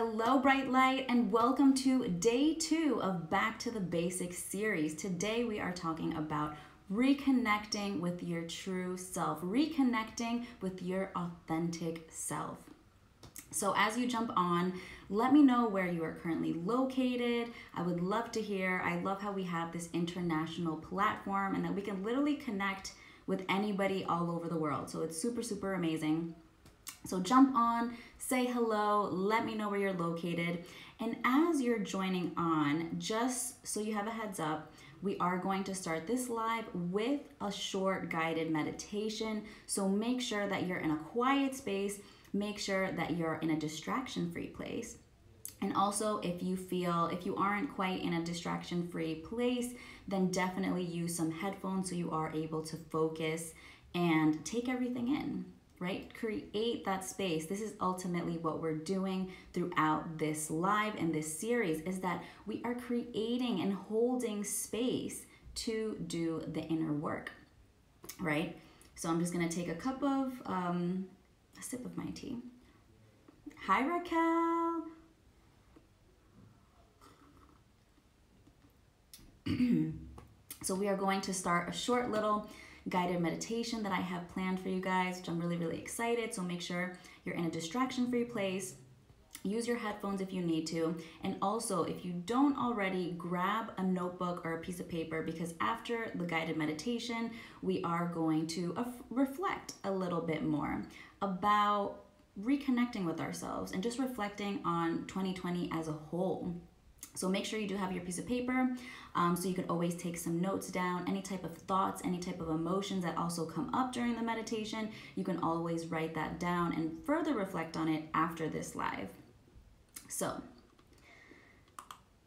Hello, Bright Light, and welcome to day 2 of Back to the Basics series. Today we are talking about reconnecting with your true self, reconnecting with your authentic self. So as you jump on, let me know where you are currently located. I would love to hear. I love how we have this international platform and that we can literally connect with anybody all over the world. So it's super, super amazing. So jump on, say hello, let me know where you're located. And as you're joining on, just so you have a heads up, we are going to start this live with a short guided meditation. So make sure that you're in a quiet space. Make sure that you're in a distraction-free place. And also, if you aren't quite in a distraction-free place, then definitely use some headphones so you are able to focus and take everything in. Right? Create that space. This is ultimately what we're doing throughout this live and this series, is that we are creating and holding space to do the inner work, right? So I'm just gonna take a sip of my tea. Hi, Raquel. So we are going to start a short little guided meditation that I have planned for you guys, which I'm really, really excited. So make sure you're in a distraction-free place. Use your headphones if you need to. And also, if you don't already, grab a notebook or a piece of paper, because after the guided meditation, we are going to reflect a little bit more about reconnecting with ourselves and just reflecting on 2020 as a whole. So make sure you do have your piece of paper so you can always take some notes down. Any type of thoughts, any type of emotions that also come up during the meditation, you can always write that down and further reflect on it after this live. So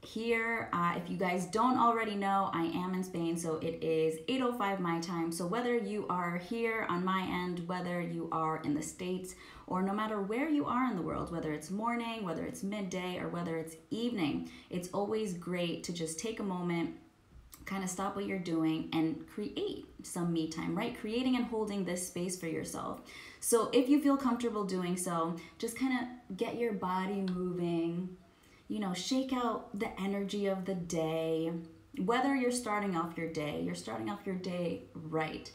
here, if you guys don't already know, I am in Spain, so it is 8:05 my time. So whether you are here on my end, whether you are in the States, or no matter where you are in the world, whether it's morning, whether it's midday, or whether it's evening, it's always great to just take a moment, kind of stop what you're doing and create some me time, right? Creating and holding this space for yourself. So if you feel comfortable doing so, just kind of get your body moving, you know, shake out the energy of the day. Whether you're starting off your day right,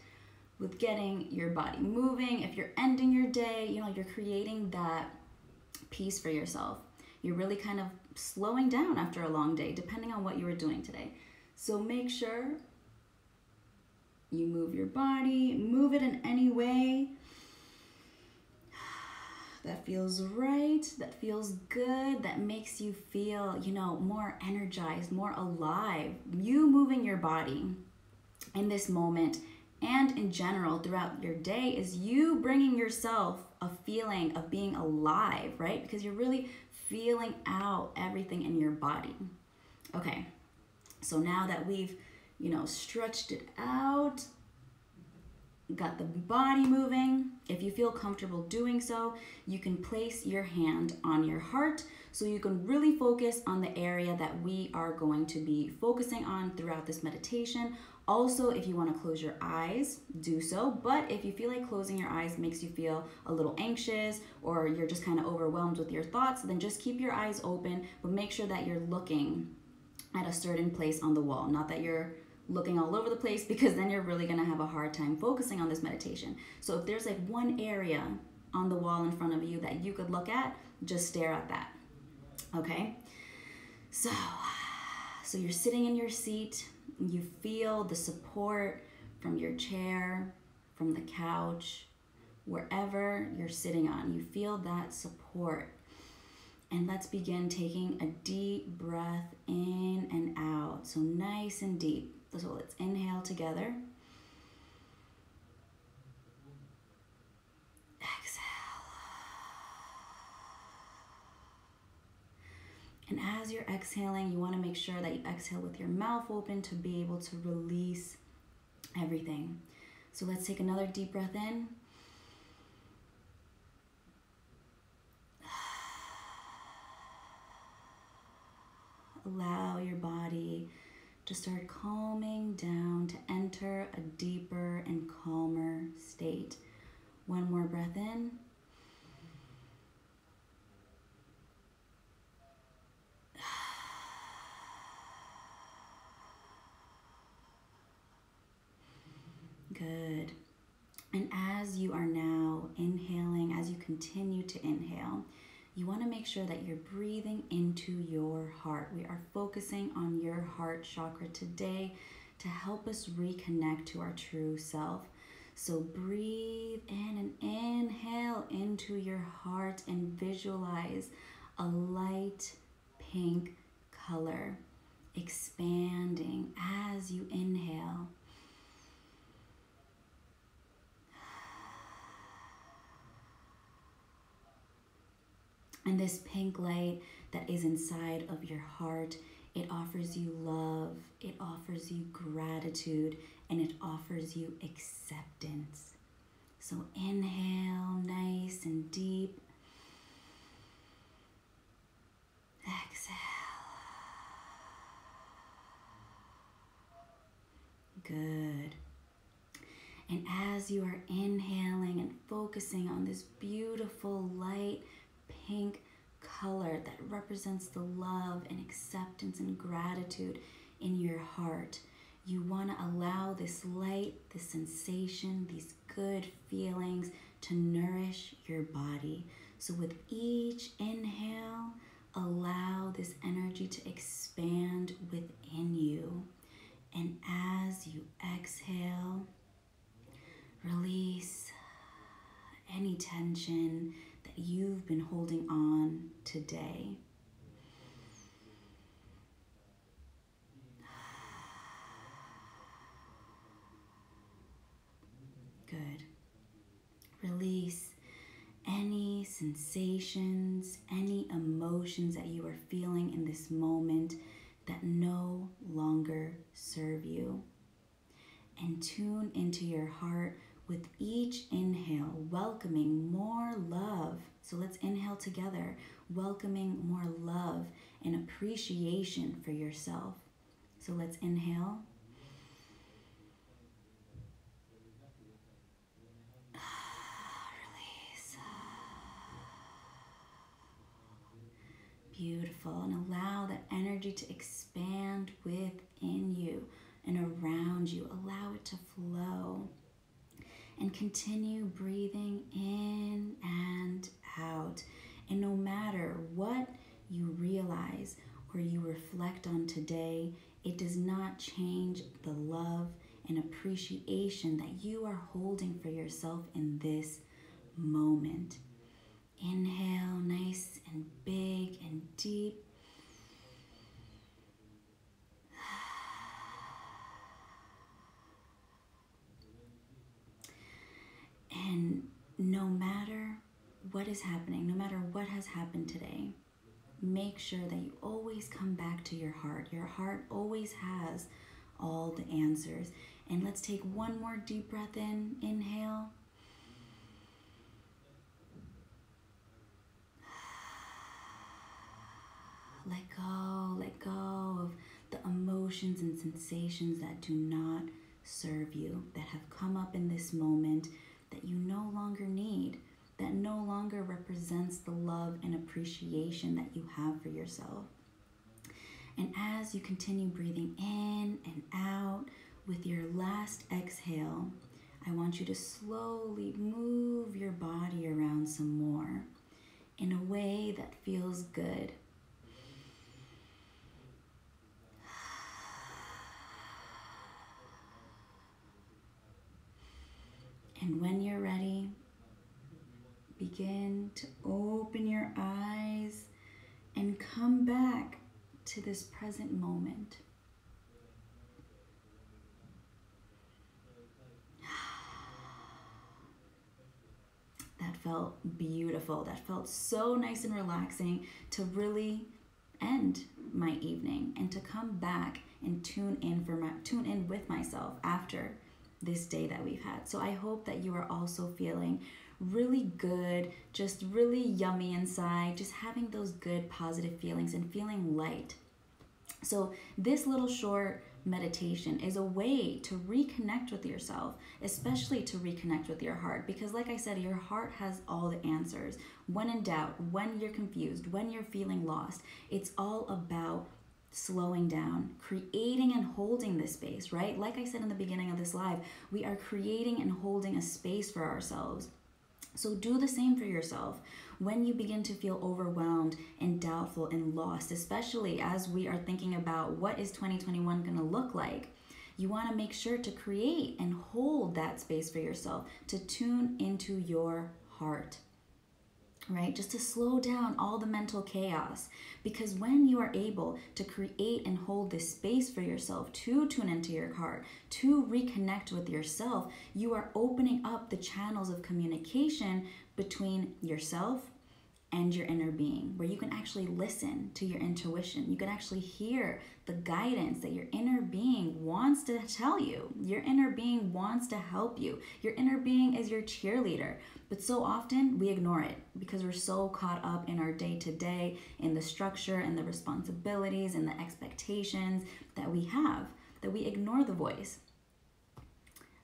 with getting your body moving. If you're ending your day, you know, you're creating that peace for yourself. You're really kind of slowing down after a long day, depending on what you were doing today. So make sure you move your body, move it in any way that feels right, that feels good, that makes you feel, you know, more energized, more alive. You moving your body in this moment and in general throughout your day is you bringing yourself a feeling of being alive, right? Because you're really feeling out everything in your body. Okay, so now that we've, you know, stretched it out, got the body moving, if you feel comfortable doing so, you can place your hand on your heart so you can really focus on the area that we are going to be focusing on throughout this meditation. Also, if you want to close your eyes, do so. But if you feel like closing your eyes makes you feel a little anxious or you're just kind of overwhelmed with your thoughts, then just keep your eyes open, but make sure that you're looking at a certain place on the wall. Not that you're looking all over the place, because then you're really going to have a hard time focusing on this meditation. So if there's like one area on the wall in front of you that you could look at, just stare at that. Okay? So you're sitting in your seat. You feel the support from your chair, from the couch, wherever you're sitting on. You feel that support. And let's begin taking a deep breath in and out. So nice and deep. So let's inhale together. Exhale. And as you're exhaling, you want to make sure that you exhale with your mouth open to be able to release everything. So let's take another deep breath in. Allow your body to start calming down, to enter a deeper and calmer state. One more breath in. Good. And as you are now inhaling, as you continue to inhale, you want to make sure that you're breathing into your heart. We are focusing on your heart chakra today to help us reconnect to our true self. So breathe in and inhale into your heart and visualize a light pink color expanding as you inhale. And this pink light that is inside of your heart, it offers you love, it offers you gratitude, and it offers you acceptance. So inhale nice and deep. Exhale. Good. And as you are inhaling and focusing on this beautiful light pink color that represents the love and acceptance and gratitude in your heart, you want to allow this light, this sensation, these good feelings to nourish your body. So with each inhale, allow this energy to expand within you. And as you exhale, release any tension that you've been holding on today. Good. Release any sensations, any emotions that you are feeling in this moment that no longer serve you. And tune into your heart with each inhale, welcoming more love. So let's inhale together, welcoming more love and appreciation for yourself. So let's inhale. Release. Beautiful. And allow that energy to expand within you and around you. Allow it to flow. And continue breathing in and out. And no matter what you realize or you reflect on today, it does not change the love and appreciation that you are holding for yourself in this moment. Inhale nice and big and deep. And no matter what is happening, no matter what has happened today, make sure that you always come back to your heart. Your heart always has all the answers. And let's take one more deep breath in. Inhale. Let go of the emotions and sensations that do not serve you, that have come up in this moment that you no longer need, that no longer represents the love and appreciation that you have for yourself. And as you continue breathing in and out with your last exhale, I want you to slowly move your body around some more in a way that feels good. And when you're ready, begin to open your eyes and come back to this present moment. That felt beautiful. That felt so nice and relaxing to really end my evening and to come back and tune in with myself after this day that we've had. So I hope that you are also feeling really good, just really yummy inside, just having those good positive feelings and feeling light. So this little short meditation is a way to reconnect with yourself, especially to reconnect with your heart, because like I said, your heart has all the answers. When in doubt, when you're confused, when you're feeling lost, it's all about slowing down, creating and holding this space, right? Like I said in the beginning of this live, we are creating and holding a space for ourselves. So do the same for yourself. When you begin to feel overwhelmed and doubtful and lost, especially as we are thinking about what is 2021 going to look like, you want to make sure to create and hold that space for yourself, to tune into your heart, right? Just to slow down all the mental chaos. Because when you are able to create and hold this space for yourself, to tune into your heart, to reconnect with yourself, you are opening up the channels of communication between yourself and your inner being, where you can actually listen to your intuition. You can actually hear the guidance that your inner being wants to tell you. Your inner being wants to help you. Your inner being is your cheerleader. But so often we ignore it because we're so caught up in our day-to-day, in the structure and the responsibilities and the expectations that we have, that we ignore the voice.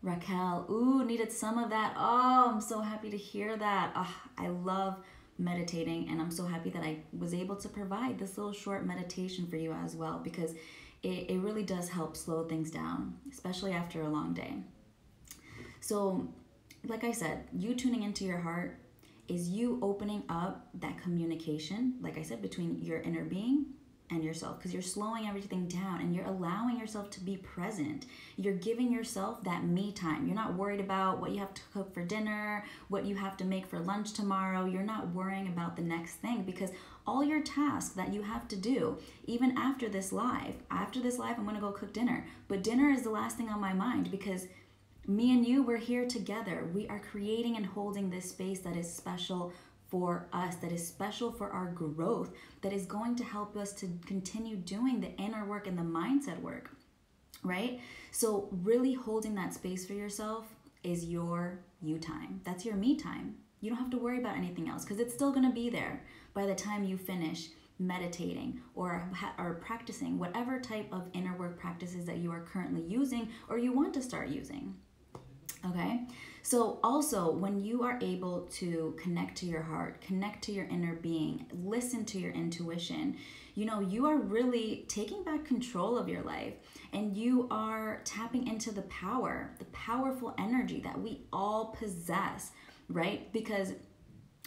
Raquel, ooh, needed some of that. Oh, I'm so happy to hear that. Oh, I love meditating, and I'm so happy that I was able to provide this little short meditation for you as well, because it really does help slow things down, especially after a long day. So like I said, you tuning into your heart is you opening up that communication, like I said, between your inner being and yourself, because you're slowing everything down and you're allowing yourself to be present. You're giving yourself that me time. You're not worried about what you have to cook for dinner, what you have to make for lunch tomorrow. You're not worrying about the next thing, because all your tasks that you have to do, even after this live, I'm going to go cook dinner. But dinner is the last thing on my mind, because me and you, we're here together. We are creating and holding this space that is special for us, that is special for our growth, that is going to help us to continue doing the inner work and the mindset work, right? So really holding that space for yourself is your you time. That's your me time. You don't have to worry about anything else, because it's still going to be there by the time you finish meditating or practicing whatever type of inner work practices that you are currently using or you want to start using. Okay, so also when you are able to connect to your heart, connect to your inner being, listen to your intuition, you are really taking back control of your life, and you are tapping into the powerful energy that we all possess, right? Because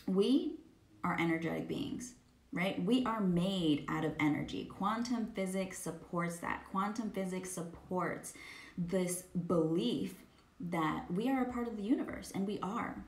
we are energetic beings, right? We are made out of energy. Quantum physics supports that. Quantum physics supports this belief that we are a part of the universe, and we are,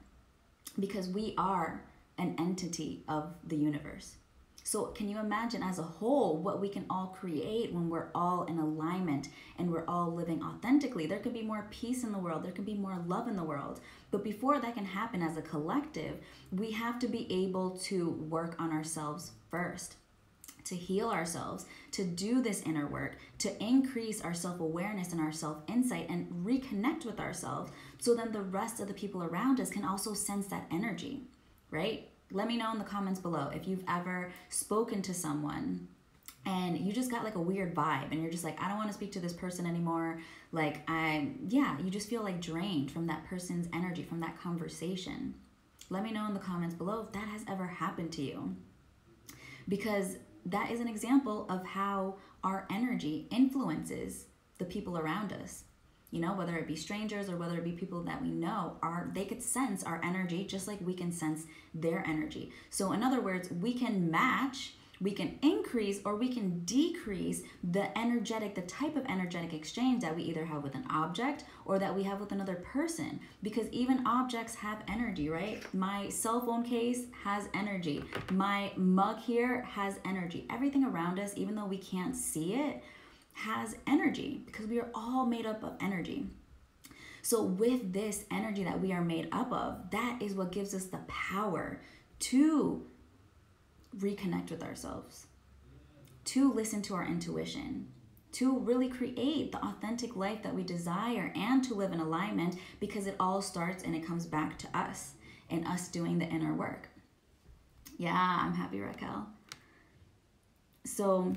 because we are an entity of the universe. So can you imagine as a whole what we can all create when we're all in alignment and we're all living authentically? There could be more peace in the world, there could be more love in the world. But before that can happen as a collective, we have to be able to work on ourselves first, to heal ourselves, to do this inner work, to increase our self-awareness and our self-insight and reconnect with ourselves, so then the rest of the people around us can also sense that energy, right? Let me know in the comments below if you've ever spoken to someone and you just got like a weird vibe and you're just like, I don't want to speak to this person anymore. Like you just feel like drained from that person's energy, from that conversation. Let me know in the comments below if that has ever happened to you, because that is an example of how our energy influences the people around us. Whether it be strangers or whether it be people that we know, they could sense our energy just like we can sense their energy. So in other words, we can match, we can increase, or we can decrease the type of energetic exchange that we either have with an object or that we have with another person, because even objects have energy, right? My cell phone case has energy. My mug here has energy. Everything around us, even though we can't see it, has energy, because we are all made up of energy. So with this energy that we are made up of, that is what gives us the power to reconnect with ourselves, to listen to our intuition, to really create the authentic life that we desire, and to live in alignment, because it all starts and it comes back to us and us doing the inner work. Yeah, I'm happy, Raquel. So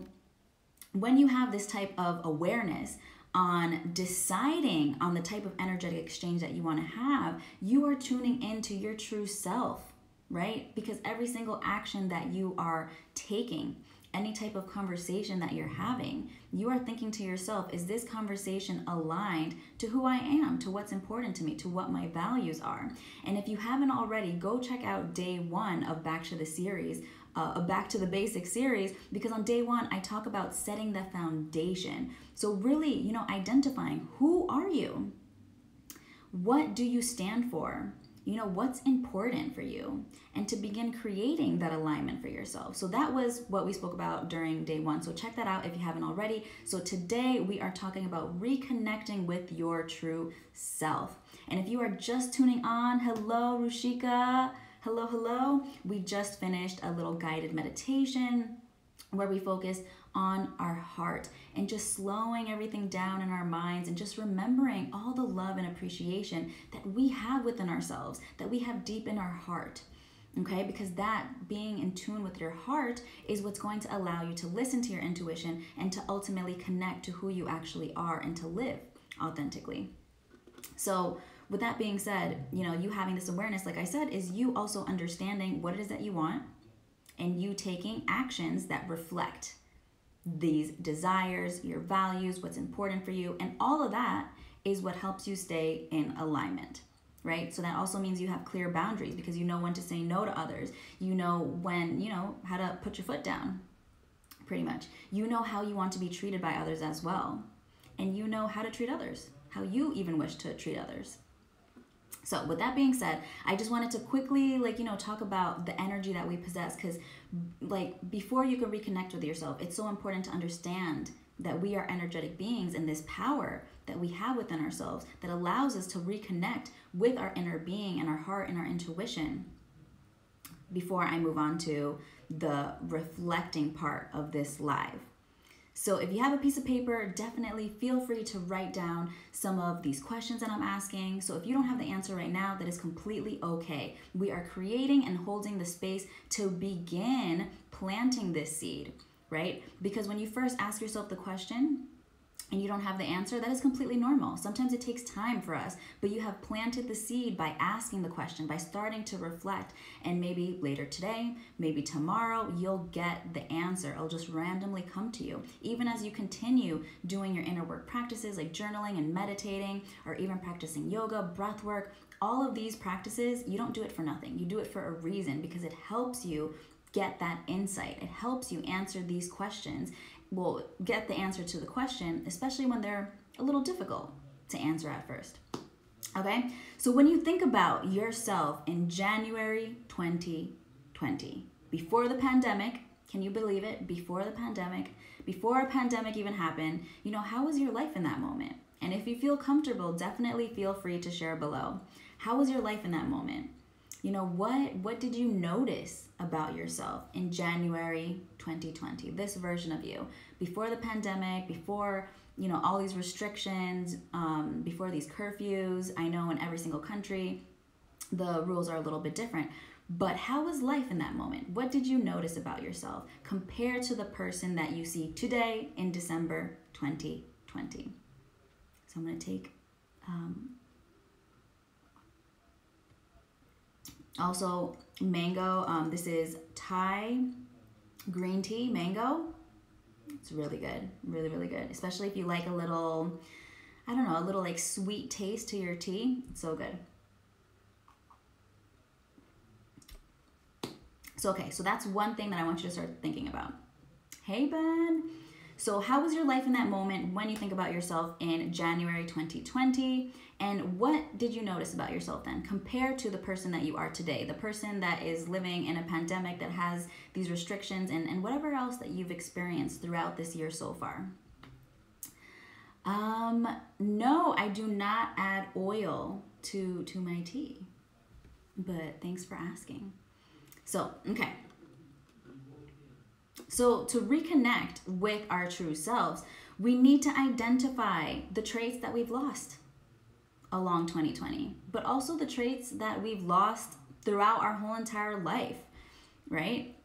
when you have this type of awareness on deciding on the type of energetic exchange that you want to have, you are tuning into your true self, right? Because every single action that you are taking any type of conversation that you're having, you are thinking to yourself, is this conversation aligned to who I am, to what's important to me, to what my values are? And if you haven't already, go check out day 1 of Back to the series, Back to the Basics series, because on day 1, I talk about setting the foundation. So really, identifying who are you? What do you stand for? What's important for you, and to begin creating that alignment for yourself. So that was what we spoke about during day 1. So check that out if you haven't already. So today we are talking about reconnecting with your true self. And if you are just tuning on, hello, Rushika. Hello. We just finished a little guided meditation where we focus on our heart and just slowing everything down in our minds and just remembering all the love and appreciation that we have within ourselves, that we have deep in our heart. Okay, because that being in tune with your heart is what's going to allow you to listen to your intuition and to ultimately connect to who you actually are and to live authentically. So with that being said, you having this awareness, like I said, is you also understanding what it is that you want and you taking actions that reflect these desires, your values, what's important for you, and all of that is what helps you stay in alignment, right? So that also means you have clear boundaries because you know when to say no to others. You know when, how to put your foot down, pretty much. You know how you want to be treated by others as well. And you know how to treat others, how you even wish to treat others. So with that being said, I just wanted to quickly talk about the energy that we possess, because before you can reconnect with yourself, it's so important to understand that we are energetic beings, and this power that we have within ourselves that allows us to reconnect with our inner being and our heart and our intuition. Before I move on to the reflecting part of this live. So if you have a piece of paper, definitely feel free to write down some of these questions that I'm asking. So if you don't have the answer right now, that is completely okay. We are creating and holding the space to begin planting this seed, right? Because when you first ask yourself the question and you don't have the answer, that is completely normal. Sometimes it takes time for us, but you have planted the seed by asking the question, by starting to reflect, and maybe later today, maybe tomorrow, you'll get the answer. It'll just randomly come to you. Even as you continue doing your inner work practices like journaling and meditating, or even practicing yoga, breath work, all of these practices, you don't do it for nothing. You do it for a reason, because it helps you get that insight. It helps you answer these questions. Will get the answer to the question, especially when they're a little difficult to answer at first. Okay, so when you think about yourself in January 2020, before the pandemic, can you believe it? Before the pandemic, before a pandemic even happened, how was your life in that moment? And if you feel comfortable, definitely feel free to share below. How was your life in that moment? What did you notice about yourself in January 2020, this version of you, before the pandemic, before, all these restrictions, before these curfews? I know in every single country, the rules are a little bit different, but how was life in that moment? What did you notice about yourself compared to the person that you see today in December 2020? So I'm going to take, also mango. This is Thai green tea mango. It's really good, really good, especially if you like a little, a little like sweet taste to your tea. It's so good. So okay, so that's one thing that I want you to start thinking about. Hey Ben, so how was your life in that moment when you think about yourself in January 2020? And what did you notice about yourself then compared to the person that you are today, the person that is living in a pandemic that has these restrictions and whatever else that you've experienced throughout this year so far? No, I do not add oil to my tea, but thanks for asking. So, okay. So to reconnect with our true selves, we need to identify the traits that we've lost along 2020, but also the traits that we've lost throughout our whole entire life, right?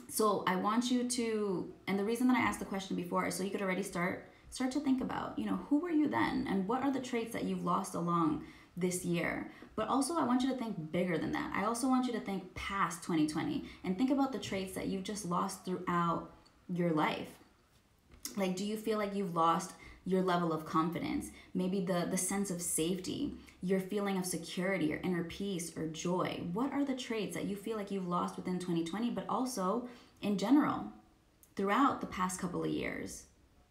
So I want you to, and the reason that I asked the question before is so you could already start to think about, who were you then, and what are the traits that you've lost along this year. But also, I want you to think bigger than that. I also want you to think past 2020 and think about the traits that you've just lost throughout your life. Like, do you feel like you've lost your level of confidence, maybe the sense of safety, your feeling of security or inner peace or joy? What are the traits that you feel like you've lost within 2020, but also in general throughout the past couple of years,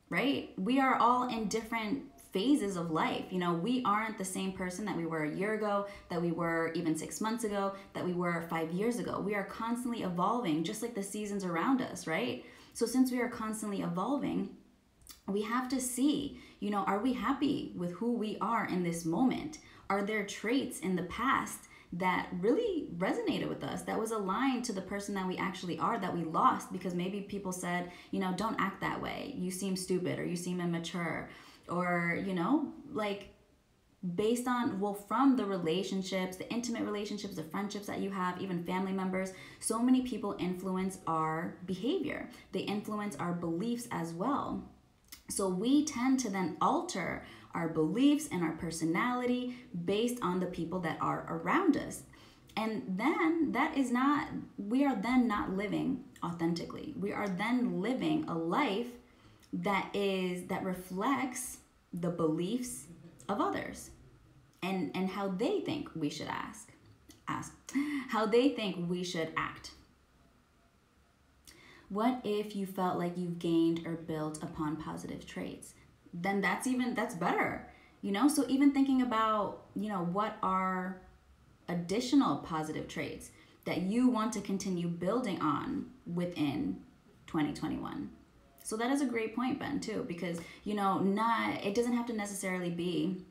right? We are all in different phases of life. You know, we aren't the same person that we were a year ago, that we were even 6 months ago, that we were 5 years ago. We are constantly evolving, just like the seasons around us, right? So since we are constantly evolving, we have to see, you know, are we happy with who we are in this moment? Are there traits in the past that really resonated with us, that was aligned to the person that we actually are, that we lost because maybe people said, you know, don't act that way, you seem stupid, or you seem immature, or, you know, like, based on, well, from the relationships, the intimate relationships, the friendships that you have, even family members, so many people influence our behavior. They influence our beliefs as well. So we tend to then alter our beliefs and our personality based on the people that are around us. And then we are then not living authentically. We are then living a life that reflects the beliefs of others and how they think we should how they think we should act. What if you felt like you've gained or built upon positive traits? Then that's better, you know? So even thinking about, you know, what are additional positive traits that you want to continue building on within 2021. So that is a great point, Ben, too, because, you know, it doesn't have to necessarily be,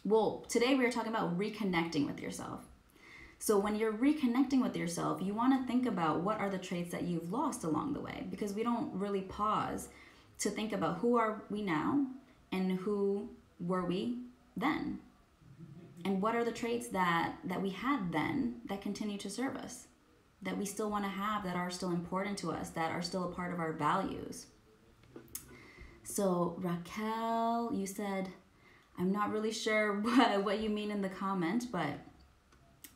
well, today we were talking about reconnecting with yourself. So when you're reconnecting with yourself, you want to think about what are the traits that you've lost along the way, because we don't really pause to think about who are we now and who were we then, and what are the traits that we had then that continue to serve us, that we still want to have, that are still important to us, that are still a part of our values. So Raquel, you said, I'm not really sure what you mean in the comment, but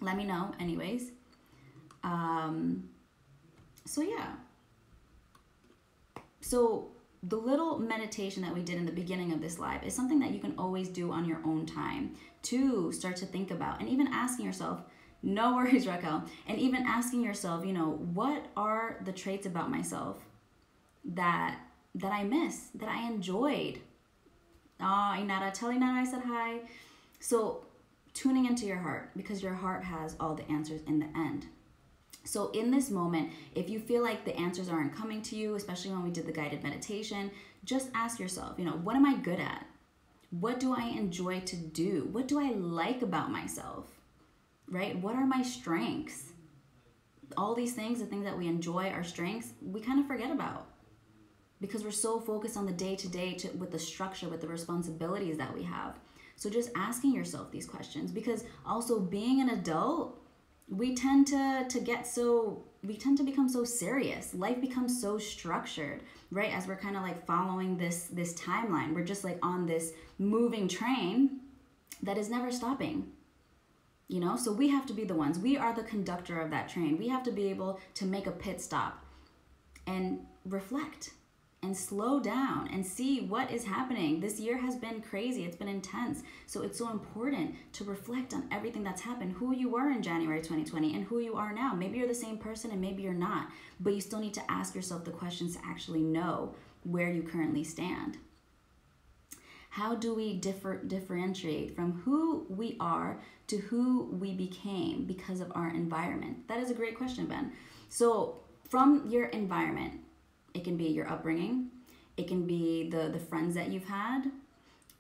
let me know anyways. So yeah. So the little meditation that we did in the beginning of this live is something that you can always do on your own time to start to think about, and even asking yourself, no worries, Raquel, and even asking yourself, you know, what are the traits about myself that I miss, that I enjoyed? Inara, tell Inara I said hi. So tuning into your heart, because your heart has all the answers in the end. So in this moment, if you feel like the answers aren't coming to you, especially when we did the guided meditation, just ask yourself, you know, what am I good at? What do I enjoy to do? What do I like about myself? Right? What are my strengths? All these things, the things that we enjoy, our strengths, we kind of forget about because we're so focused on the day-to-day with the structure, with the responsibilities that we have. So just asking yourself these questions, because also being an adult, we tend to become so serious. Life becomes so structured, right? As we're kind of like following this timeline. We're just like on this moving train that is never stopping. You know, so we have to be the ones. We are the conductor of that train. We have to be able to make a pit stop and reflect and slow down and see what is happening. This year has been crazy. It's been intense. So it's so important to reflect on everything that's happened, who you were in January 2020 and who you are now. Maybe you're the same person and maybe you're not, but you still need to ask yourself the questions to actually know where you currently stand. How do we differentiate from who we are to who we became because of our environment? That is a great question, Ben. So from your environment, it can be your upbringing, it can be the friends that you've had,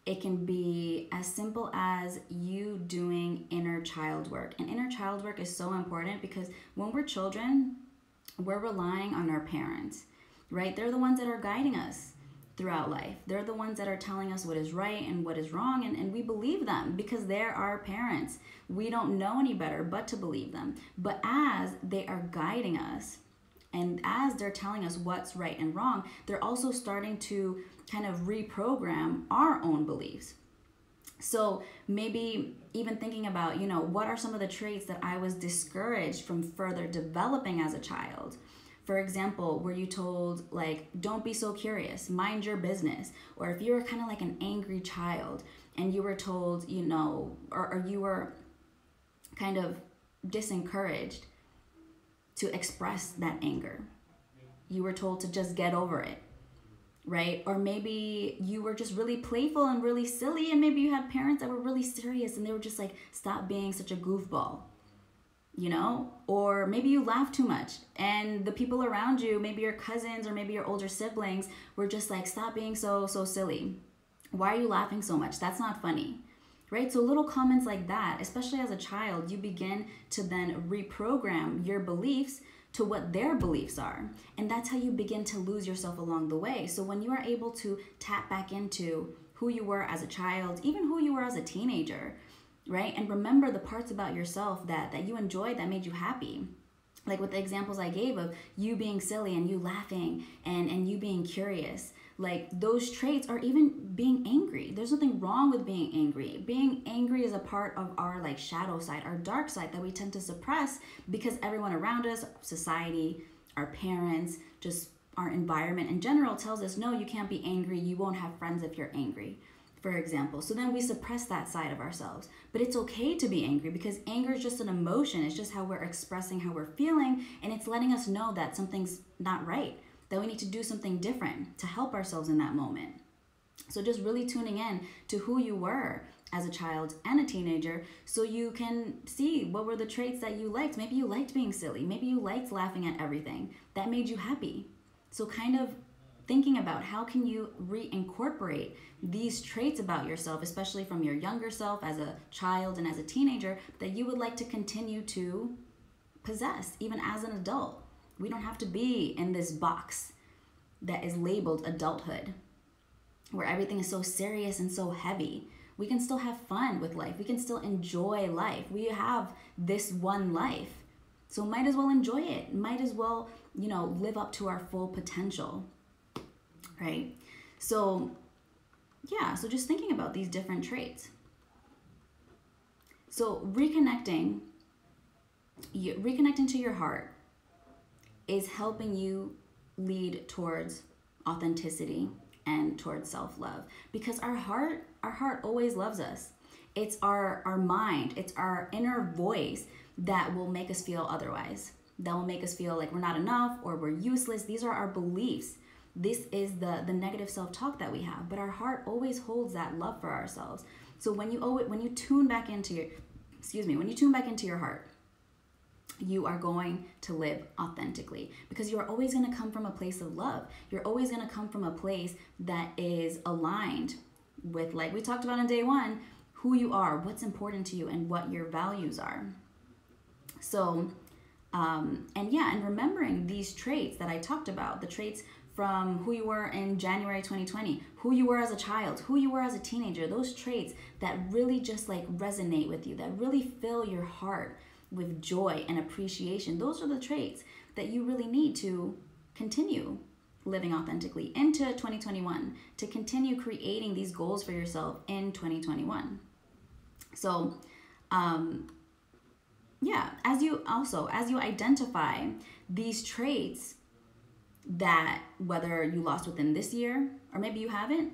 it can be as simple as you doing inner child work. And inner child work is so important because when we're children, we're relying on our parents, right? They're the ones that are guiding us throughout life. They're the ones that are telling us what is right and what is wrong, and we believe them because they're our parents. We don't know any better but to believe them. But as they are guiding us, and as they're telling us what's right and wrong, they're also starting to kind of reprogram our own beliefs. So maybe even thinking about, what are some of the traits that I was discouraged from further developing as a child? For example, were you told, like, don't be so curious, mind your business? Or if you were kind of like an angry child and you were told, or you were kind of disencouraged to express that anger, you were told to just get over it, right? Or maybe you were just really playful and really silly, and maybe you had parents that were really serious and they were just like, stop being such a goofball, Or maybe you laughed too much and the people around you, maybe your cousins or maybe your older siblings, were just like, stop being so silly. Why are you laughing so much? That's not funny. Right? So little comments like that, especially as a child, you begin to then reprogram your beliefs to what their beliefs are. And that's how you begin to lose yourself along the way. So when you are able to tap back into who you were as a child, even who you were as a teenager, right? And remember the parts about yourself that you enjoyed, that made you happy. Like with the examples I gave of you being silly and you laughing and you being curious. Like those traits, or even being angry. There's nothing wrong with being angry. Being angry is a part of our like shadow side, our dark side that we tend to suppress because everyone around us, society, our parents, just our environment in general tells us, no, you can't be angry. You won't have friends if you're angry, for example. So then we suppress that side of ourselves. But it's okay to be angry because anger is just an emotion. It's just how we're expressing how we're feeling, and it's letting us know that something's not right, that we need to do something different to help ourselves in that moment. So just really tuning in to who you were as a child and a teenager so you can see what were the traits that you liked. Maybe you liked being silly. Maybe you liked laughing at everything. That made you happy. So kind of thinking about how can you reincorporate these traits about yourself, especially from your younger self as a child and as a teenager, that you would like to continue to possess even as an adult. We don't have to be in this box that is labeled adulthood, where everything is so serious and so heavy. We can still have fun with life. We can still enjoy life. We have this one life. So might as well enjoy it. Might as well, live up to our full potential, right? So, yeah, so just thinking about these different traits. So reconnecting to your heart is helping you lead towards authenticity and towards self-love, because our heart always loves us. It's our mind, it's our inner voice that will make us feel otherwise, that will make us feel like we're not enough or we're useless. These are our beliefs. This is the negative self-talk that we have, but our heart always holds that love for ourselves. So when you tune back into your heart, you are going to live authentically, because you're always going to come from a place of love. You're always going to come from a place that is aligned with, like we talked about on day one, who you are, what's important to you, and what your values are. So, and remembering these traits that I talked about, the traits from who you were in January 2020, who you were as a child, who you were as a teenager, those traits that really just like resonate with you, that really fill your heart with joy and appreciation. Those are the traits that you really need to continue living authentically into 2021, to continue creating these goals for yourself in 2021. So, as you identify these traits that whether you lost within this year, or maybe you haven't,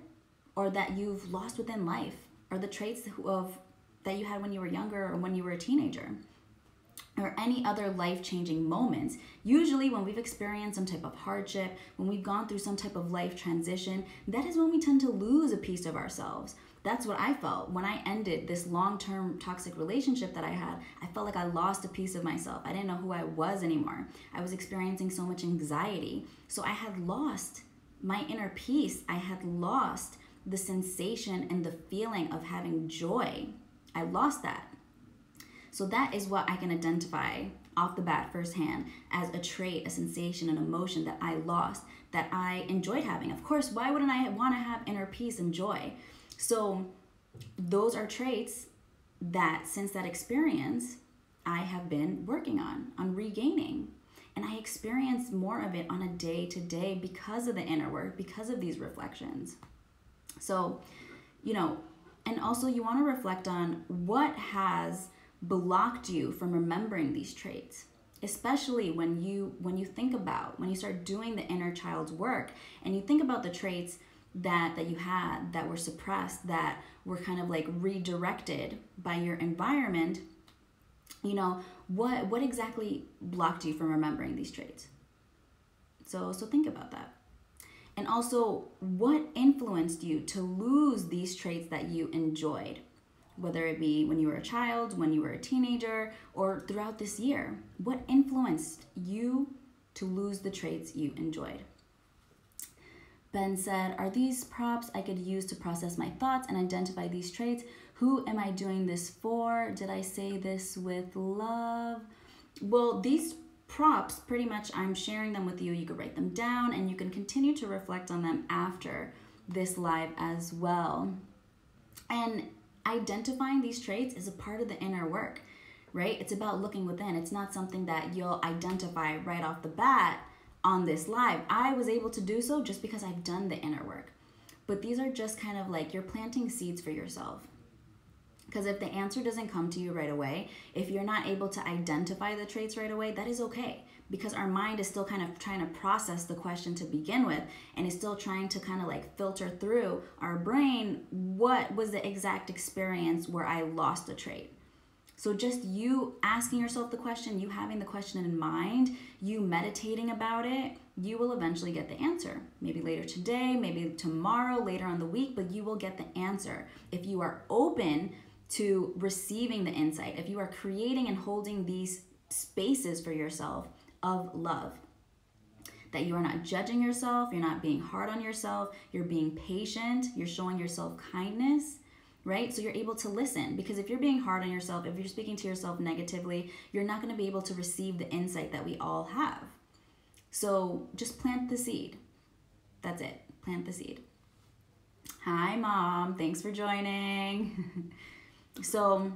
or that you've lost within life, or the traits that you had when you were younger or when you were a teenager, or any other life-changing moments. Usually when we've experienced some type of hardship, when we've gone through some type of life transition, that is when we tend to lose a piece of ourselves. That's what I felt when I ended this long-term toxic relationship that I had. I felt like I lost a piece of myself. I didn't know who I was anymore. I was experiencing so much anxiety. So I had lost my inner peace. I had lost the sensation and the feeling of having joy. I lost that. So that is what I can identify off the bat firsthand as a trait, a sensation, an emotion that I lost, that I enjoyed having. Of course, why wouldn't I want to have inner peace and joy? So those are traits that since that experience, I have been working on regaining. And I experience more of it on a day-to-day because of the inner work, because of these reflections. So, And also you want to reflect on what has blocked you from remembering these traits, especially when you think about, when you start doing the inner child's work and you think about the traits that you had that were suppressed, that were kind of like redirected by your environment. You know, what exactly blocked you from remembering these traits? So think about that. And also, what influenced you to lose these traits that you enjoyed? Whether it be when you were a child, when you were a teenager, or throughout this year. What influenced you to lose the traits you enjoyed? Ben said, are these props I could use to process my thoughts and identify these traits? Who am I doing this for? Did I say this with love? Well, these props, pretty much I'm sharing them with you. You could write them down and you can continue to reflect on them after this live as well. And identifying these traits is a part of the inner work, right? It's about looking within. It's not something that you'll identify right off the bat on this live. I was able to do so just because I've done the inner work. But these are just kind of like you're planting seeds for yourself. Because if the answer doesn't come to you right away, if you're not able to identify the traits right away, that is okay. Because our mind is still kind of trying to process the question to begin with, and is still trying to kind of like filter through our brain, what was the exact experience where I lost a trait? So just you asking yourself the question, you having the question in mind, you meditating about it, you will eventually get the answer. Maybe later today, maybe tomorrow, later on the week, but you will get the answer. If you are open to receiving the insight, if you are creating and holding these spaces for yourself of love, that you are not judging yourself, you're not being hard on yourself, you're being patient, you're showing yourself kindness, right? So you're able to listen, because if you're being hard on yourself, if you're speaking to yourself negatively, you're not going to be able to receive the insight that we all have. So just plant the seed. That's it. Plant the seed. Hi, Mom. Thanks for joining. So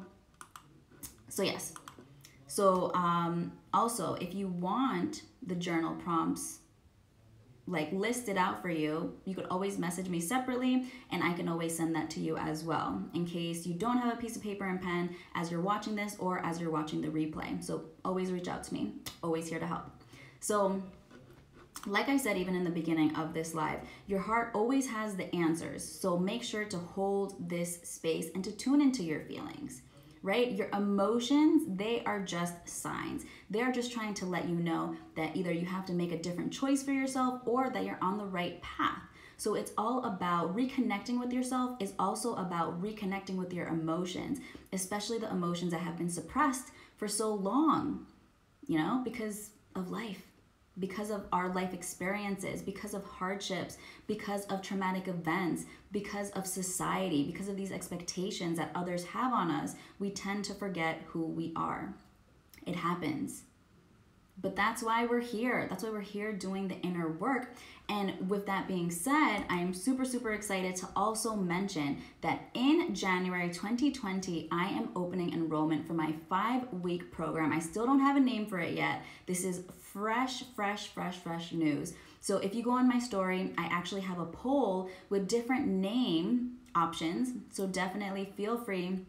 yes. So also, if you want the journal prompts like listed out for you, you could always message me separately and I can always send that to you as well, in case you don't have a piece of paper and pen as you're watching this or as you're watching the replay. So always reach out to me. Always here to help. So like I said, even in the beginning of this live, your heart always has the answers. So make sure to hold this space and to tune into your feelings, right? Your emotions, they are just signs. They're just trying to let you know that either you have to make a different choice for yourself or that you're on the right path. So it's all about reconnecting with yourself, is also about reconnecting with your emotions, especially the emotions that have been suppressed for so long, you know, because of life. Because of our life experiences, because of hardships, because of traumatic events, because of society, because of these expectations that others have on us, we tend to forget who we are. It happens. But that's why we're here. That's why we're here doing the inner work. And with that being said, I am super, super excited to also mention that in January 2020, I am opening enrollment for my 5-week program. I still don't have a name for it yet. This is fresh news. So if you go on my story, I actually have a poll with different name options. So definitely feel free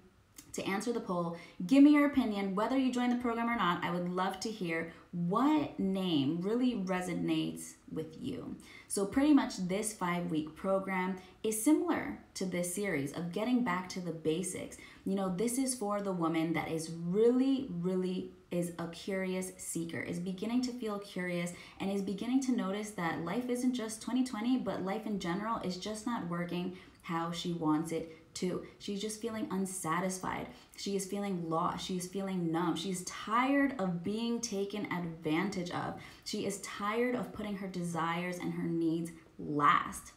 to answer the poll. Give me your opinion, whether you join the program or not. I would love to hear what name really resonates with you. So pretty much this 5-week program is similar to this series of getting back to the basics. You know, this is for the woman that is really is a curious seeker, is beginning to feel curious and is beginning to notice that life isn't just 2020, but life in general is just not working how she wants it to. She's just feeling unsatisfied. She is feeling lost. She is feeling numb. She's tired of being taken advantage of. She is tired of putting her desires and her needs last.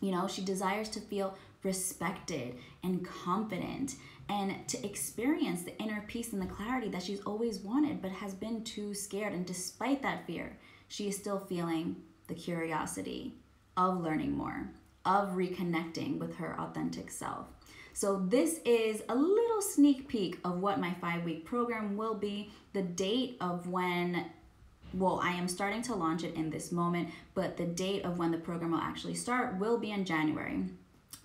You know, she desires to feel respected and confident and to experience the inner peace and the clarity that she's always wanted but has been too scared. And despite that fear, she is still feeling the curiosity of learning more, of reconnecting with her authentic self. So this is a little sneak peek of what my 5-week program will be. The date of when, well, I am starting to launch it in this moment, but the date of when the program will actually start will be in January.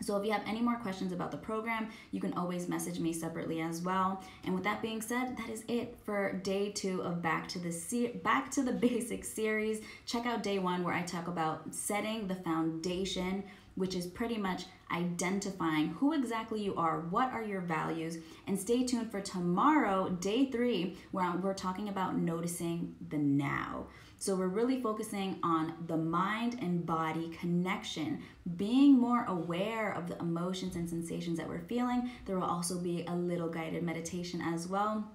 So if you have any more questions about the program, you can always message me separately as well. And with that being said, that is it for day 2 of Back to the Basics series. Check out day 1 where I talk about setting the foundation, which is pretty much identifying who exactly you are, what are your values, and stay tuned for tomorrow, day 3, where we're talking about noticing the now. So we're really focusing on the mind and body connection, being more aware of the emotions and sensations that we're feeling. There will also be a little guided meditation as well.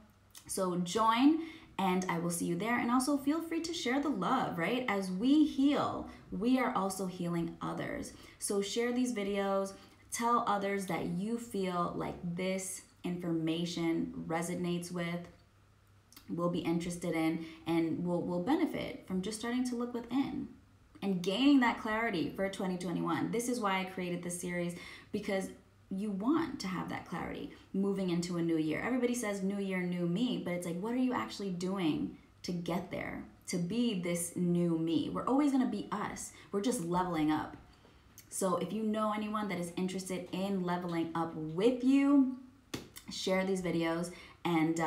So join, and I will see you there. And also feel free to share the love, right? As we heal, we are also healing others. So share these videos, tell others that you feel like this information resonates with, will be interested in, and will benefit from just starting to look within and gaining that clarity for 2021. This is why I created this series, because you want to have that clarity moving into a new year. Everybody says new year, new me, but it's like, what are you actually doing to get there, to be this new me? We're always going to be us. We're just leveling up. So if you know anyone that is interested in leveling up with you, share these videos and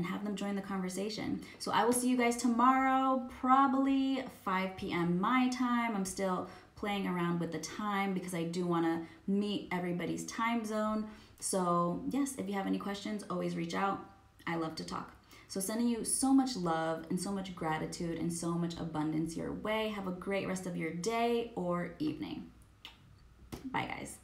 have them join the conversation. So I will see you guys tomorrow, probably 5 p.m. my time. I'm still playing around with the time because I do want to meet everybody's time zone. So yes, if you have any questions, always reach out. I love to talk. So sending you so much love and so much gratitude and so much abundance your way. Have a great rest of your day or evening. Bye, guys.